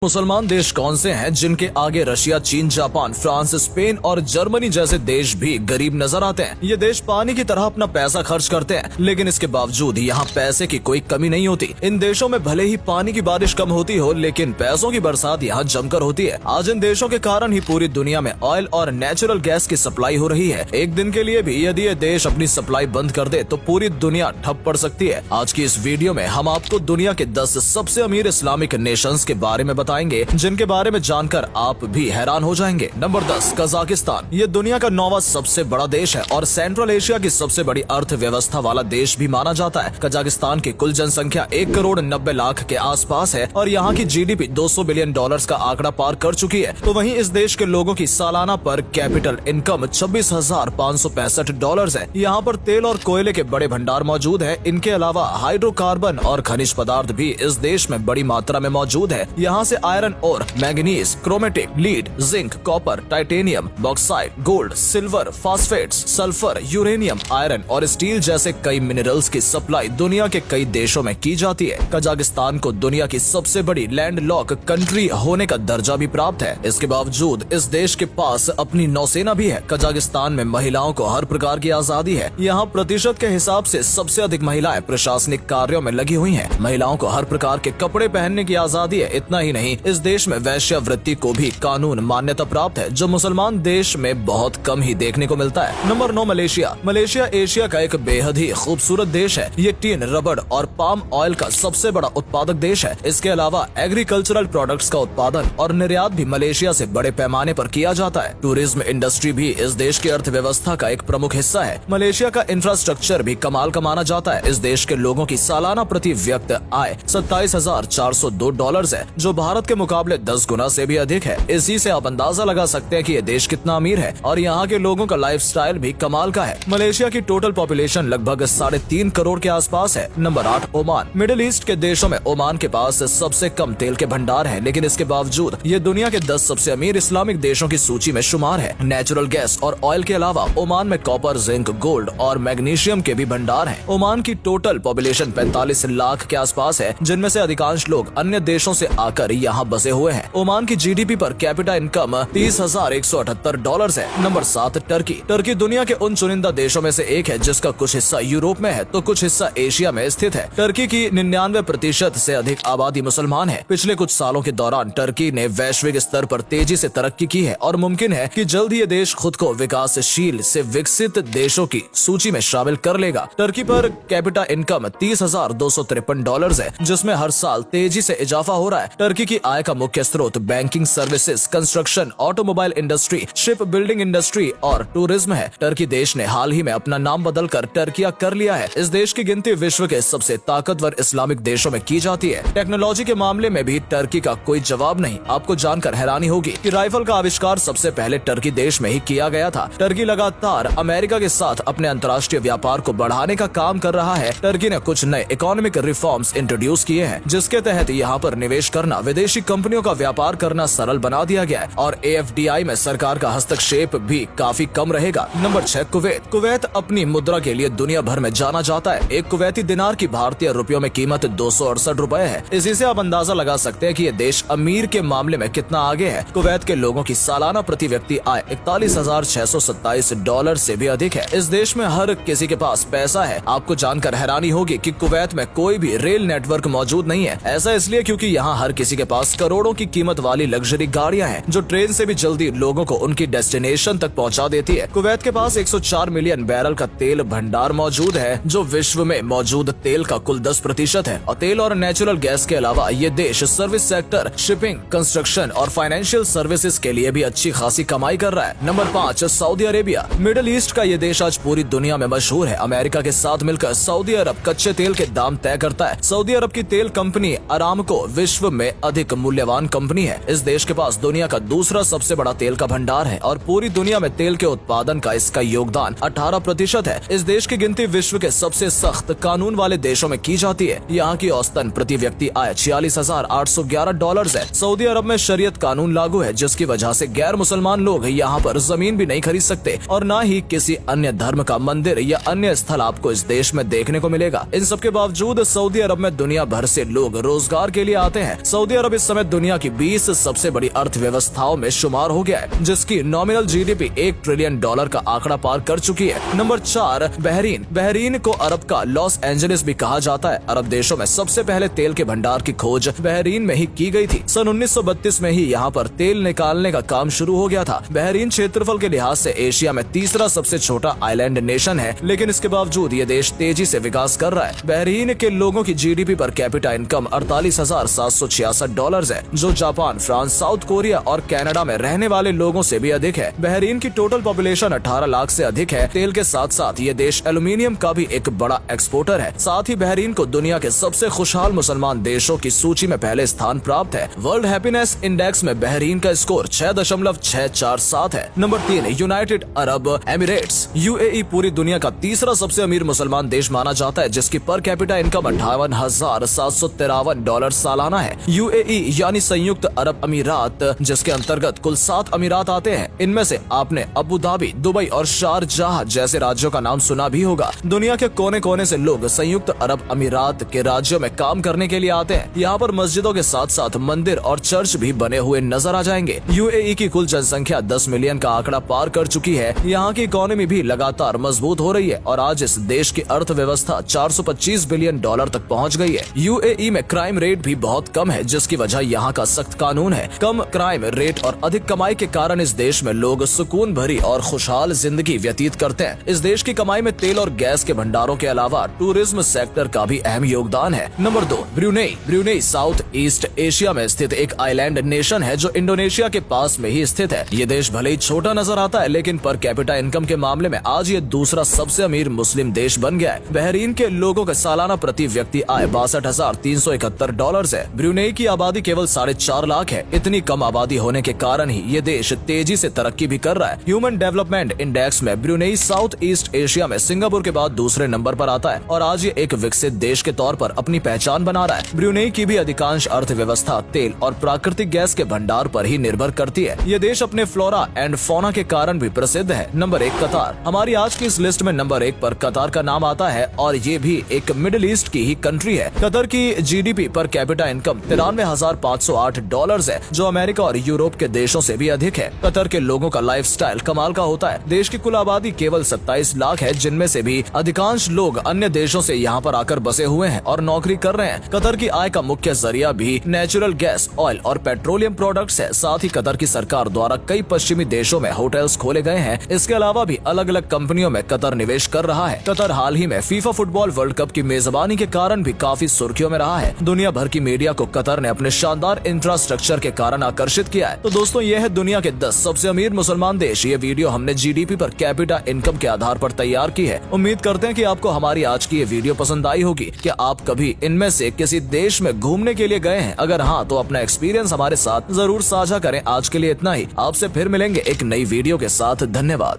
मुसलमान देश कौन से हैं जिनके आगे रशिया, चीन, जापान, फ्रांस, स्पेन और जर्मनी जैसे देश भी गरीब नजर आते हैं। ये देश पानी की तरह अपना पैसा खर्च करते हैं, लेकिन इसके बावजूद यहाँ पैसे की कोई कमी नहीं होती। इन देशों में भले ही पानी की बारिश कम होती हो, लेकिन पैसों की बरसात यहाँ जमकर होती है। आज इन देशों के कारण ही पूरी दुनिया में ऑयल और नेचुरल गैस की सप्लाई हो रही है। एक दिन के लिए भी यदि ये देश अपनी सप्लाई बंद कर दे तो पूरी दुनिया ठप पड़ सकती है। आज की इस वीडियो में हम आपको दुनिया के 10 सबसे अमीर इस्लामिक नेशंस के बारे में बताएंगे, जिनके बारे में जानकर आप भी हैरान हो जाएंगे। Number 10, Kazakhstan. ये दुनिया का 9वां सबसे बड़ा देश है और सेंट्रल एशिया की सबसे बड़ी अर्थव्यवस्था वाला देश भी माना जाता है। कजाकिस्तान की कुल जनसंख्या 1 करोड़ 90 लाख के आसपास है और यहाँ की जीडीपी 200 बिलियन डॉलर्स का आंकड़ा पार कर चुकी है। तो वहीं इस देश के लोगों की सालाना पर कैपिटल इनकम 26,565 डॉलर्स है। यहाँ पर तेल और कोयले के बड़े भंडार मौजूद है। इनके अलावा हाइड्रोकार्बन और खनिज पदार्थ भी इस देश में बड़ी मात्रा में मौजूद है। यहाँ से आयरन और manganese, chromatic, lead, zinc, copper, titanium, bauxite, gold, silver, phosphates, sulphur, uranium, iron और स्टील जैसे कई मिनरल्स की सप्लाई दुनिया के कई देशों में की जाती है। कजाकिस्तान को दुनिया की सबसे बड़ी लैंडलॉक कंट्री होने का दर्जा भी प्राप्त है। इसके बावजूद इस देश के पास अपनी नौसेना भी है। कजाकिस्तान में महिलाओं को हर प्रकार की आजादी है। यहाँ प्रतिशत के हिसाब से सबसे अधिक महिलाएं प्रशासनिक कार्यों में लगी हुई हैं। महिलाओं को हर प्रकार के कपड़े पहनने की आजादी है। इतना ही नहीं, इस देश में वैश्यावृत्ति को भी कानून मान्यता प्राप्त है, जो मुसलमान देश में बहुत कम ही देखने को मिलता है। Number 9, Malaysia. मलेशिया एशिया का एक बेहद ही खूबसूरत देश है। ये टीन, रबड़ और पाम ऑयल का सबसे बड़ा उत्पादक देश है। इसके अलावा एग्रीकल्चरल प्रोडक्ट्स का उत्पादन और निर्यात भी मलेशिया से बड़े पैमाने पर किया जाता है। टूरिज्म इंडस्ट्री भी इस देश की अर्थव्यवस्था का एक प्रमुख हिस्सा है। मलेशिया का इंफ्रास्ट्रक्चर भी कमाल का माना जाता है। इस देश के लोगों की सालाना प्रति व्यक्ति आय 27,402 डॉलर्स है, जो भारत के मुकाबले 10 गुना से भी अधिक है। इसी से आप अंदाजा लगा सकते हैं कि ये देश कितना अमीर है और यहाँ के लोगों का लाइफस्टाइल भी कमाल का है। मलेशिया की टोटल पॉपुलेशन लगभग 3.5 करोड़ के आसपास है। Number 8, Oman. मिडिल ईस्ट के देशों में ओमान के पास सबसे कम तेल के भंडार है, लेकिन इसके बावजूद ये दुनिया के 10 सबसे अमीर इस्लामिक देशों की सूची में शुमार है। नेचुरल गैस और ऑयल के अलावा ओमान में कॉपर, जिंक, गोल्ड और मैग्नीशियम के भी भंडार है। ओमान की टोटल पॉपुलेशन 45 लाख के आसपास है, जिनमें से अधिकांश लोग अन्य देशों से आकर यहाँ बसे हुए हैं। ओमान की GDP per capita income 30,178 dollars है। Number 7, Turkey. टर्की दुनिया के उन चुनिंदा देशों में से एक है जिसका कुछ हिस्सा यूरोप में है तो कुछ हिस्सा एशिया में स्थित है। टर्की की 99% से अधिक आबादी मुसलमान है। पिछले कुछ सालों के दौरान टर्की ने वैश्विक स्तर पर तेजी से तरक्की की है और मुमकिन है कि जल्द ही ये देश खुद को विकासशील से विकसित देशों की सूची में शामिल कर लेगा। टर्की पर कैपिटा इनकम 30,253 डॉलर्स है, जिसमें हर साल तेजी से इजाफा हो रहा है। टर्की की आय का मुख्य स्रोत banking services, construction, automobile industry, ship building industry और टूरिज्म है। टर्की देश ने हाल ही में अपना नाम बदलकर टर्किया कर लिया है। इस देश की गिनती विश्व के सबसे ताकतवर इस्लामिक देशों में की जाती है। टेक्नोलॉजी के मामले में भी टर्की का कोई जवाब नहीं। आपको जानकर हैरानी होगी कि राइफल का आविष्कार सबसे पहले टर्की देश में ही किया गया था। टर्की लगातार अमेरिका के साथ अपने अंतर्राष्ट्रीय व्यापार को बढ़ाने का काम कर रहा है। टर्की ने कुछ नए इकोनॉमिक रिफॉर्म्स इंट्रोड्यूस किए हैं, जिसके तहत यहाँ पर निवेश करना, विदेशी कंपनियों का व्यापार करना सरल बना दिया गया है और AFDI में सरकार का हस्तक्षेप भी काफी कम रहेगा। Number 6, Kuwait. कुवैत अपनी मुद्रा के लिए दुनिया भर में जाना जाता है। एक कुवैती दिनार की भारतीय रुपयों में कीमत 268 रुपए है। इसी से आप अंदाजा लगा सकते हैं कि ये देश अमीर के मामले में कितना आगे है। कुवैत के लोगों की सालाना प्रति व्यक्ति आय 41,627 डॉलर से भी अधिक है। इस देश में हर किसी के पास पैसा है। आपको जानकर हैरानी होगी कि कुवैत में कोई भी रेल नेटवर्क मौजूद नहीं है। ऐसा इसलिए क्योंकि यहाँ हर किसी के पास करोड़ों की कीमत वाली लग्जरी गाड़ियाँ हैं, जो ट्रेन से भी जल्दी लोगों को उनकी डेस्टिनेशन तक पहुँचा देती है। कुवैत के पास 104 मिलियन बैरल का तेल भंडार मौजूद है, जो विश्व में मौजूद तेल का कुल 10% है। और तेल और नेचुरल गैस के अलावा ये देश सर्विस सेक्टर, शिपिंग, कंस्ट्रक्शन और फाइनेंशियल सर्विसेज के लिए भी अच्छी खासी कमाई कर रहा है। Number 5, Saudi Arabia. Middle east का ये देश आज पूरी दुनिया में मशहूर है। अमेरिका के साथ मिलकर सऊदी अरब कच्चे तेल के दाम तय करता है। सऊदी अरब की तेल कंपनी अरामको विश्व में अधिक मूल्यवान कंपनी है। इस देश के पास दुनिया का दूसरा सबसे बड़ा तेल का भंडार है और पूरी दुनिया में तेल के उत्पादन का इसका योगदान 18% है। इस देश की गिनती विश्व के सबसे सख्त कानून वाले देशों में की जाती है। यहाँ की औसतन प्रति व्यक्ति आय 46,811 डॉलर्स है। सऊदी अरब में शरीयत कानून लागू है, जिसकी वजह से गैर मुसलमान लोग यहाँ पर जमीन भी नहीं खरीद सकते और न ही किसी अन्य धर्म का मंदिर या अन्य स्थल आपको इस देश में देखने को मिलेगा। इन सब के बावजूद सऊदी अरब में दुनिया भर से लोग रोजगार के लिए आते हैं। सऊदी अरब अब इस समय दुनिया की 20 सबसे बड़ी अर्थव्यवस्थाओं में शुमार हो गया है, जिसकी नॉमिनल जीडीपी $1 ट्रिलियन का आंकड़ा पार कर चुकी है। Number 4 Bahrain. बहरीन को अरब का लॉस एंजलिस भी कहा जाता है। अरब देशों में सबसे पहले तेल के भंडार की खोज बहरीन में ही की गई थी। सन 1932 में ही यहाँ पर तेल निकालने का काम शुरू हो गया था। बहरीन क्षेत्रफल के लिहाज से एशिया में तीसरा सबसे छोटा आइलैंड नेशन है, लेकिन इसके बावजूद ये देश तेजी से विकास कर रहा है। बहरीन के लोगों की जीडीपी पर कैपिटा इनकम $48,766 है, जो जापान, फ्रांस, साउथ कोरिया और कनाडा में रहने वाले लोगों से भी अधिक है। बहरीन की टोटल पॉपुलेशन 18 लाख से अधिक है। तेल के साथ साथ ये देश एल्यूमिनियम का भी एक बड़ा एक्सपोर्टर है। साथ ही बहरीन को दुनिया के सबसे खुशहाल मुसलमान देशों की सूची में पहले स्थान प्राप्त है। वर्ल्ड हैप्पीनेस इंडेक्स में बहरीन का स्कोर 6.647 है। Number 3 United Arab Emirates. UAE पूरी दुनिया का तीसरा सबसे अमीर मुसलमान देश माना जाता है, जिसकी पर कैपिटा इनकम $58,753 सालाना है। यूएई यानी संयुक्त अरब अमीरात, जिसके अंतर्गत कुल 7 अमीरात आते हैं। इनमें से आपने अबू धाबी, दुबई और शारजाह जैसे राज्यों का नाम सुना भी होगा। दुनिया के कोने कोने से लोग संयुक्त अरब अमीरात के राज्यों में काम करने के लिए आते हैं। यहाँ पर मस्जिदों के साथ साथ मंदिर और चर्च भी बने हुए नजर आ जाएंगे। यूएई की कुल जनसंख्या 10 मिलियन का आंकड़ा पार कर चुकी है। यहाँ की इकोनॉमी भी लगातार मजबूत हो रही है और आज इस देश की अर्थव्यवस्था $425 बिलियन तक पहुँच गई है। यूएई में क्राइम रेट भी बहुत कम है, जिसकी वजह यहाँ का सख्त कानून है। कम क्राइम रेट और अधिक कमाई के कारण इस देश में लोग सुकून भरी और खुशहाल जिंदगी व्यतीत करते हैं। इस देश की कमाई में तेल और गैस के भंडारों के अलावा टूरिज्म सेक्टर का भी अहम योगदान है। Number 2 Brunei. Brunei south east Asia में स्थित एक आइलैंड नेशन है, जो इंडोनेशिया के पास में ही स्थित है। ये देश भले ही छोटा नजर आता है, लेकिन पर कैपिटा इनकम के मामले में आज ये दूसरा सबसे अमीर मुस्लिम देश बन गया है। बहरीन के लोगों का सालाना प्रति व्यक्ति आय $62,371 है। ब्रुनेई की आबादी केवल 4.5 लाख है। इतनी कम आबादी होने के कारण ही ये देश तेजी से तरक्की भी कर रहा है। ह्यूमन डेवलपमेंट इंडेक्स में ब्रुनेई साउथ ईस्ट एशिया में सिंगापुर के बाद दूसरे नंबर पर आता है और आज ये एक विकसित देश के तौर पर अपनी पहचान बना रहा है। ब्रुनेई की भी अधिकांश अर्थव्यवस्था तेल और प्राकृतिक गैस के भंडार पर ही निर्भर करती है। ये देश अपने फ्लोरा एंड फौना के कारण भी प्रसिद्ध है। नंबर 1 कतार। हमारी आज की इस लिस्ट में नंबर 1 पर कतार का नाम आता है और ये भी एक मिडिल ईस्ट की ही कंट्री है। कतर की जीडीपी पर कैपिटा इनकम $93,508 है, जो अमेरिका और यूरोप के देशों से भी अधिक है। कतर के लोगों का लाइफस्टाइल कमाल का होता है। देश की कुल आबादी केवल 27 लाख है, जिनमें से भी अधिकांश लोग अन्य देशों से यहाँ पर आकर बसे हुए हैं और नौकरी कर रहे हैं। कतर की आय का मुख्य जरिया भी नेचुरल गैस, ऑयल और पेट्रोलियम प्रोडक्ट्स है। साथ ही कतर की सरकार द्वारा कई पश्चिमी देशों में होटल्स खोले गए हैं। इसके अलावा भी अलग अलग कंपनियों में कतर निवेश कर रहा है। कतर हाल ही में फीफा फुटबॉल वर्ल्ड कप की मेजबानी के कारण भी काफी सुर्खियों में रहा है। दुनिया भर की मीडिया को कतर ने अपने शानदार इंफ्रास्ट्रक्चर के कारण आकर्षित किया है। तो दोस्तों, ये है दुनिया के 10 सबसे अमीर मुसलमान देश। ये वीडियो हमने जीडीपी पर कैपिटा इनकम के आधार पर तैयार की है। उम्मीद करते हैं कि आपको हमारी आज की ये वीडियो पसंद आई होगी। क्या आप कभी इनमें से किसी देश में घूमने के लिए गए हैं? अगर हाँ, तो अपना एक्सपीरियंस हमारे साथ जरूर साझा करें। आज के लिए इतना ही। आपसे फिर मिलेंगे एक नई वीडियो के साथ। धन्यवाद।